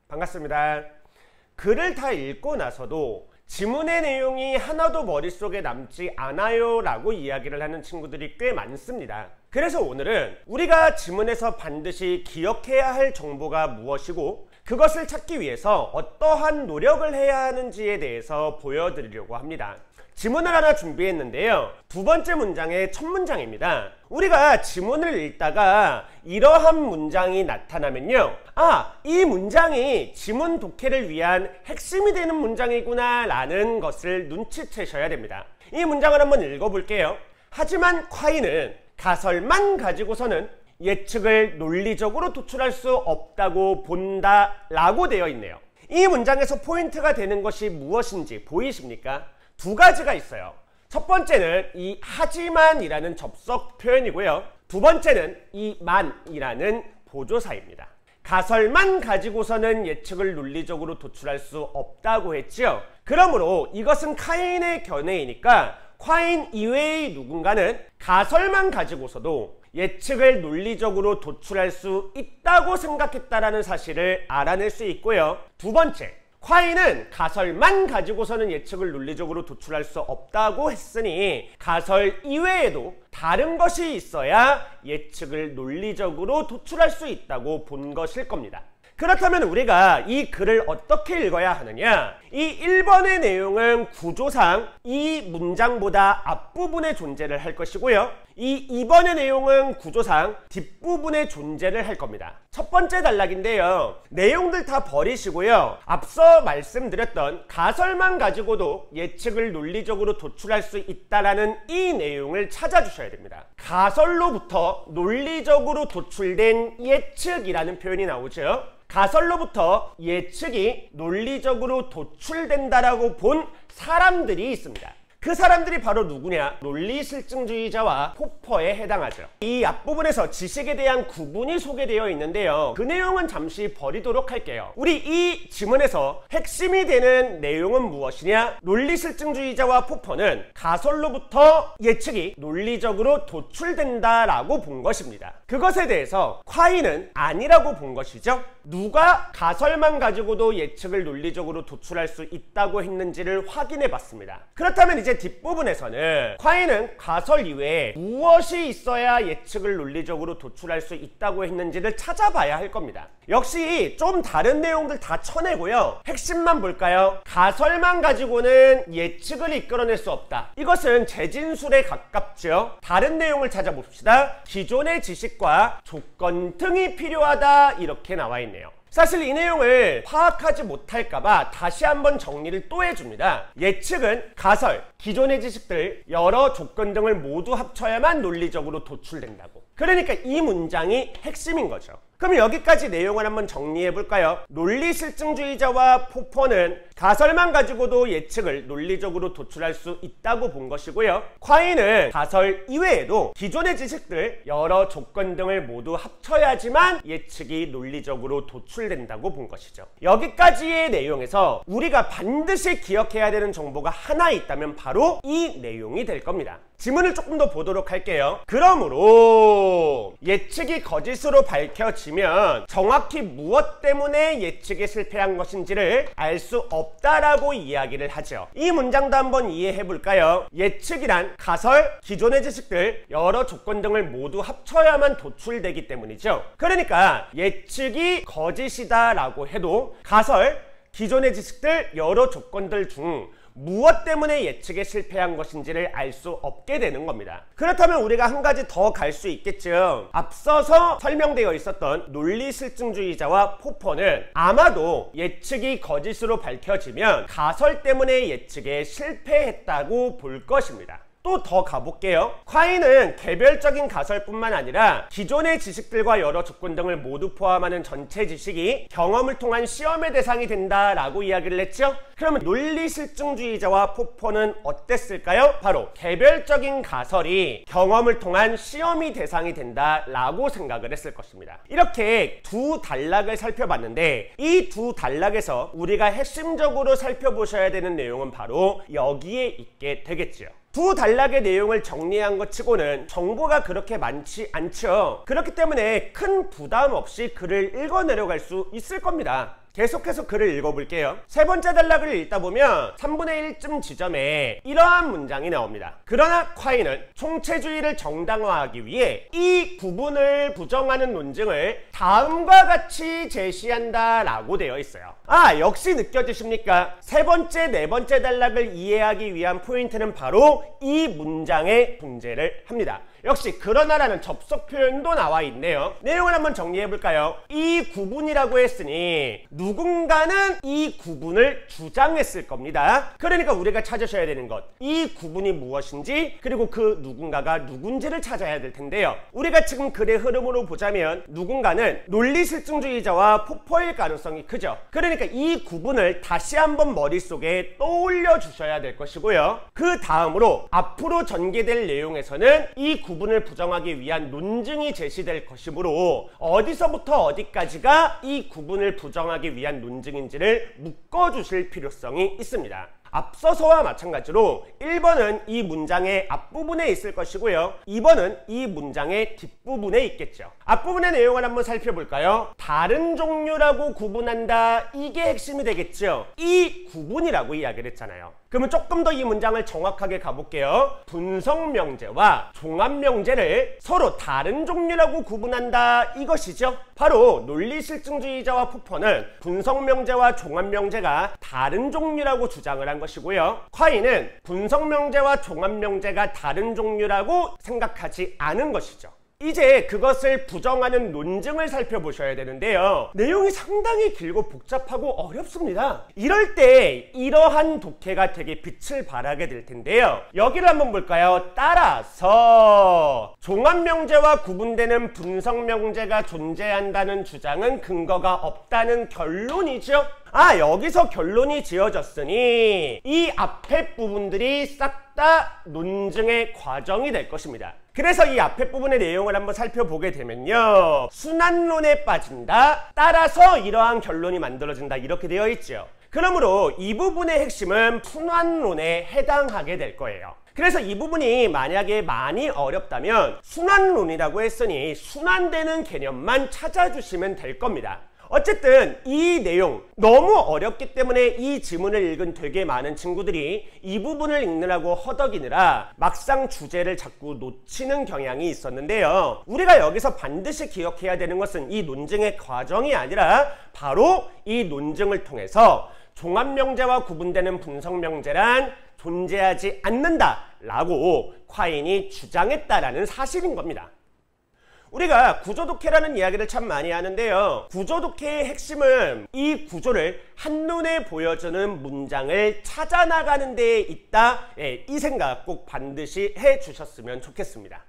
반갑습니다. 글을 다 읽고 나서도 지문의 내용이 하나도 머릿속에 남지 않아요 라고 이야기를 하는 친구들이 꽤 많습니다. 그래서 오늘은 우리가 지문에서 반드시 기억해야 할 정보가 무엇이고 그것을 찾기 위해서 어떠한 노력을 해야 하는지에 대해서 보여드리려고 합니다. 지문을 하나 준비했는데요. 두 번째 문장의 첫 문장입니다. 우리가 지문을 읽다가 이러한 문장이 나타나면요, 이 문장이 지문 독해를 위한 핵심이 되는 문장이구나 라는 것을 눈치채셔야 됩니다. 이 문장을 한번 읽어볼게요. 하지만 콰이는 가설만 가지고서는 예측을 논리적으로 도출할 수 없다고 본다 라고 되어 있네요. 이 문장에서 포인트가 되는 것이 무엇인지 보이십니까? 두 가지가 있어요. 첫 번째는 이 하지만이라는 접속 표현이고요. 두 번째는 이 만이라는 보조사입니다. 가설만 가지고서는 예측을 논리적으로 도출할 수 없다고 했지요. 그러므로 이것은 카인의 견해이니까 콰인 이외의 누군가는 가설만 가지고서도 예측을 논리적으로 도출할 수 있다고 생각했다라는 사실을 알아낼 수 있고요. 두 번째, 콰이는 가설만 가지고서는 예측을 논리적으로 도출할 수 없다고 했으니 가설 이외에도 다른 것이 있어야 예측을 논리적으로 도출할 수 있다고 본 것일 겁니다. 그렇다면 우리가 이 글을 어떻게 읽어야 하느냐? 이 1번의 내용은 구조상 이 문장보다 앞부분에 존재를 할 것이고요. 이 2번의 내용은 구조상 뒷부분에 존재를 할 겁니다. 첫 번째 단락인데요. 내용들 다 버리시고요. 앞서 말씀드렸던 가설만 가지고도 예측을 논리적으로 도출할 수 있다라는 이 내용을 찾아주셔야 됩니다. 가설로부터 논리적으로 도출된 예측이라는 표현이 나오죠. 가설로부터 예측이 논리적으로 도출된다라고 본 사람들이 있습니다. 그 사람들이 바로 누구냐? 논리실증주의자와 포퍼에 해당하죠. 이 앞부분에서 지식에 대한 구분이 소개되어 있는데요. 그 내용은 잠시 버리도록 할게요. 우리 이 지문에서 핵심이 되는 내용은 무엇이냐? 논리실증주의자와 포퍼는 가설로부터 예측이 논리적으로 도출된다라고 본 것입니다. 그것에 대해서 콰이는 아니라고 본 것이죠. 누가 가설만 가지고도 예측을 논리적으로 도출할 수 있다고 했는지를 확인해 봤습니다. 그렇다면 이제 뒷부분에서는 콰이는 가설 이외에 무엇이 있어야 예측을 논리적으로 도출할 수 있다고 했는지를 찾아봐야 할 겁니다. 역시 좀 다른 내용들 다 쳐내고요. 핵심만 볼까요? 가설만 가지고는 예측을 이끌어낼 수 없다. 이것은 재진술에 가깝죠. 다른 내용을 찾아봅시다. 기존의 지식과 조건 등이 필요하다 이렇게 나와 있네요. 사실 이 내용을 파악하지 못할까봐 다시 한번 정리를 또 해줍니다. 예측은 가설, 기존의 지식들, 여러 조건 등을 모두 합쳐야만 논리적으로 도출된다고. 그러니까 이 문장이 핵심인 거죠. 그럼 여기까지 내용을 한번 정리해 볼까요? 논리실증주의자와 포퍼는 가설만 가지고도 예측을 논리적으로 도출할 수 있다고 본 것이고요. 콰이는 가설 이외에도 기존의 지식들, 여러 조건 등을 모두 합쳐야지만 예측이 논리적으로 도출된다고 본 것이죠. 여기까지의 내용에서 우리가 반드시 기억해야 되는 정보가 하나 있다면 바로 이 내용이 될 겁니다. 지문을 조금 더 보도록 할게요. 그러므로 예측이 거짓으로 밝혀지면 정확히 무엇 때문에 예측에 실패한 것인지를 알 수 없다라고 이야기를 하죠. 이 문장도 한번 이해해 볼까요? 예측이란 가설, 기존의 지식들, 여러 조건 등을 모두 합쳐야만 도출되기 때문이죠. 그러니까 예측이 거짓이다라고 해도 가설, 기존의 지식들, 여러 조건들 중 무엇 때문에 예측에 실패한 것인지를 알 수 없게 되는 겁니다. 그렇다면 우리가 한 가지 더 갈 수 있겠죠. 앞서서 설명되어 있었던 논리실증주의자와 포퍼는 아마도 예측이 거짓으로 밝혀지면 가설 때문에 예측에 실패했다고 볼 것입니다. 또 더 가볼게요. 콰이는 개별적인 가설뿐만 아니라 기존의 지식들과 여러 조건 등을 모두 포함하는 전체 지식이 경험을 통한 시험의 대상이 된다라고 이야기를 했죠. 그러면 논리실증주의자와 포퍼는 어땠을까요? 바로 개별적인 가설이 경험을 통한 시험이 대상이 된다라고 생각을 했을 것입니다. 이렇게 두 단락을 살펴봤는데 이 두 단락에서 우리가 핵심적으로 살펴보셔야 되는 내용은 바로 여기에 있게 되겠죠. 두 단락의 내용을 정리한 것 치고는 정보가 그렇게 많지 않죠. 그렇기 때문에 큰 부담 없이 글을 읽어 내려갈 수 있을 겁니다. 계속해서 글을 읽어볼게요. 세 번째 단락을 읽다 보면 3분의 1쯤 지점에 이러한 문장이 나옵니다. 그러나 콰이는 총체주의를 정당화하기 위해 이 구분을 부정하는 논증을 다음과 같이 제시한다 라고 되어 있어요. 역시 느껴지십니까? 세 번째, 네 번째 단락을 이해하기 위한 포인트는 바로 이 문장의 존재를 합니다. 역시 그러나라는 접속 표현도 나와 있네요. 내용을 한번 정리해 볼까요? 이 구분이라고 했으니 누군가는 이 구분을 주장했을 겁니다. 그러니까 우리가 찾으셔야 되는 것, 이 구분이 무엇인지, 그리고 그 누군가가 누군지를 찾아야 될 텐데요. 우리가 지금 글의 흐름으로 보자면 누군가는 논리실증주의자와 포퍼일 가능성이 크죠. 그러니까 이 구분을 다시 한번 머릿속에 떠올려 주셔야 될 것이고요. 그 다음으로 앞으로 전개될 내용에서는 이 구분을 부정하기 위한 논증이 제시될 것이므로 어디서부터 어디까지가 이 구분을 부정하기 위한 논증인지를 묶어주실 필요성이 있습니다. 앞서서와 마찬가지로 1번은 이 문장의 앞부분에 있을 것이고요. 2번은 이 문장의 뒷부분에 있겠죠. 앞부분의 내용을 한번 살펴볼까요? 다른 종류라고 구분한다. 이게 핵심이 되겠죠. 이 구분이라고 이야기를 했잖아요. 그러면 조금 더 이 문장을 정확하게 가볼게요. 분성명제와 종합명제를 서로 다른 종류라고 구분한다. 이것이죠. 바로 논리실증주의자와 푸퍼는 분성명제와 종합명제가 다른 종류라고 주장을 한 것이고요. 콰이는 분성명제와 종합명제가 다른 종류라고 생각하지 않은 것이죠. 이제 그것을 부정하는 논증을 살펴보셔야 되는데요. 내용이 상당히 길고 복잡하고 어렵습니다. 이럴 때 이러한 독해가 되게 빛을 발하게 될 텐데요. 여기를 한번 볼까요? 따라서 종합명제와 구분되는 분성명제가 존재한다는 주장은 근거가 없다는 결론이죠. 여기서 결론이 지어졌으니 이 앞에 부분들이 싹 다 논증의 과정이 될 것입니다. 그래서 이 앞에 부분의 내용을 한번 살펴보게 되면요. 순환론에 빠진다. 따라서 이러한 결론이 만들어진다. 이렇게 되어 있죠. 그러므로 이 부분의 핵심은 순환론에 해당하게 될 거예요. 그래서 이 부분이 만약에 많이 어렵다면 순환론이라고 했으니 순환되는 개념만 찾아주시면 될 겁니다. 어쨌든 이 내용 너무 어렵기 때문에 이 지문을 읽은 되게 많은 친구들이 이 부분을 읽느라고 허덕이느라 막상 주제를 자꾸 놓치는 경향이 있었는데요. 우리가 여기서 반드시 기억해야 되는 것은 이 논증의 과정이 아니라 바로 이 논증을 통해서 종합명제와 구분되는 분성명제란 존재하지 않는다라고 콰인이 주장했다라는 사실인 겁니다. 우리가 구조독해라는 이야기를 참 많이 하는데요. 구조독해의 핵심은 이 구조를 한눈에 보여주는 문장을 찾아나가는 데에 있다. 이 생각 꼭 반드시 해주셨으면 좋겠습니다.